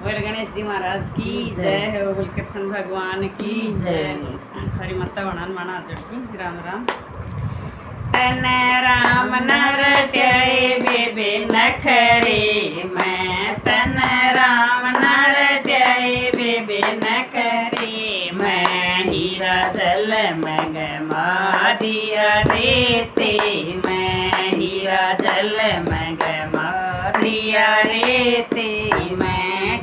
बोल गणेश जी महाराज की जय है, बोल कृष्ण भगवान की जय। सारी माता बनान माना जड़की राम राम। तन राम नर ट्याए बेबे नखरे मैं, तन राम नर ट्याए बेबे नखरे मैं। हीरा जल मग मारिया रेते मैं, हीरा जल मग मारिया रेते मैं।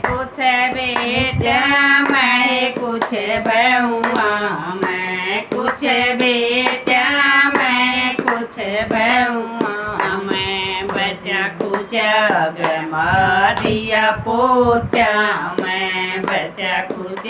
कुछ बेटा मैं कुछ बहुआ मैं, कुछ बेटा मैं कुछ बहुआ मैं। बचा कुछ मारिया पोत्या मैं, बचा कुछ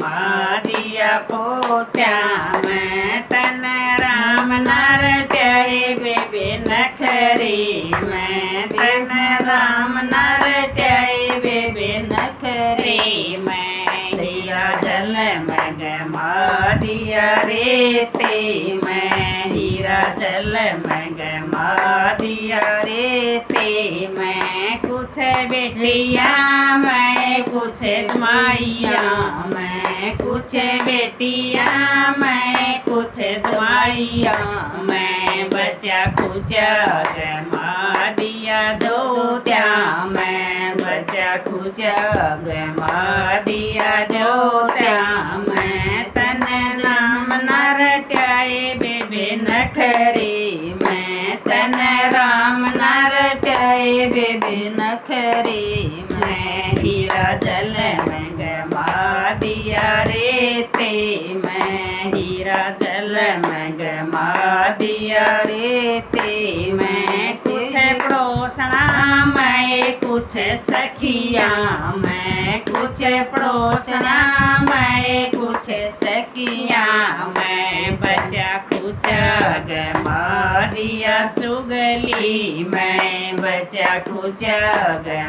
मारिया पोत्या मैं। तन राम नर ट्याए बेबे नखरे मैं, तन राम नर ट्याए बेबे नखरे मैं। हीरा जल मग मारिया रेते मैं, हीरा जल मग मारिया रेते मैं। कुछ बेटिया मैं कुछ जमाइया मैं, कुछ बेटिया मैं कुछ जमाइया मैं। बचा कुछ मारिया दोत्या मैं, बचा कुछ मारिया दोत्या मैं। तन राम नर ट्याए बेबे नखरे मैं, तन राम नर ट्याए बेबे नखरे मैं। हीरा जल मग मारिया रेते मैं, हीरा जल मग मारिया रेते मैं। कुछ पड़ोसना मैं कुछ सखिया मैं, कुछ पड़ोसना मैं कुछ सखिया मैं। बचा कुछ मारिया चुगली मैं, बचा कुछ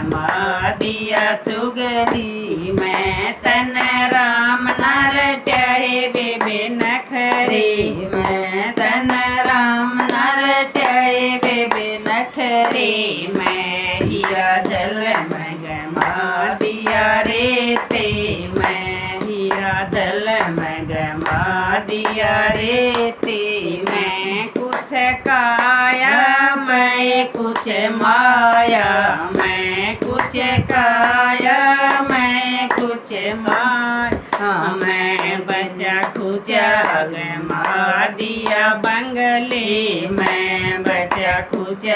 मारिया चुगली मैं। तन राम नर ट्याए बेबे नखरे मैं, तन राम नर ट्याए बेबे नखरे मैं। हीरा जल मग मारिया रेते मैं, हीरा जल मग मारिया रेते मैं। कुछ काया मैं कुछ माया मैं, कुछ काया मैं कुछ माया मैं। बचा कुछ मारिया बंगले मैं, बचा कुछ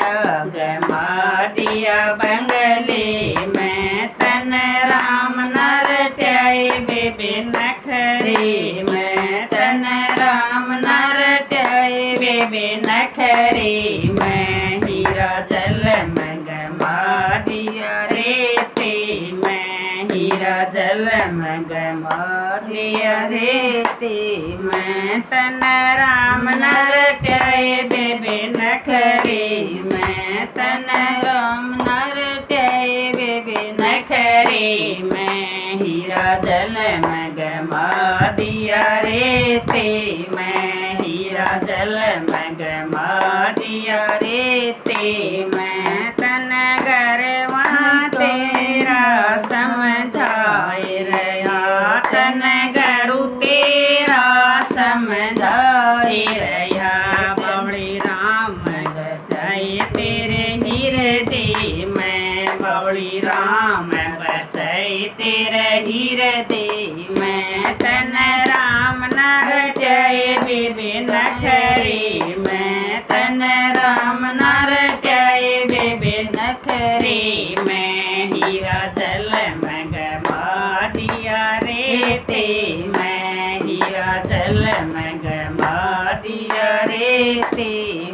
मारिया बंगले मैं। तन राम नर ट्याए बेबे नखरे मैं, तन राम नर ट्याए बेबे नखरे मैं। हीरा जल मग मारिया रेते मैं, हीरा जल मग मारिया रेते मैं। तन राम नर ट्याए बेबे नखरे मैं, तन राम नर ट्याए बेबे नखरे मैं। हीरा जल मग मारिया रेते मैं, हीरा जल मग मारिया रेते मैं। तन गरवा तेरा समझाए रया, तन गरु तेरा समझाए रया। बौड़ी राम बसाए तेरे हृदय में, बौड़ी राम बसाए तेरे हृदय में। तन राम नर ट्याए बेबे नखरे मैं, तन राम नर ट्याए बेबे नखरे मैं। हीरा जल मग मारिया रेते मैं, हीरा जल मग मारिया रेते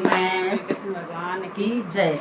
मैं। कृष्ण भगवान की जय।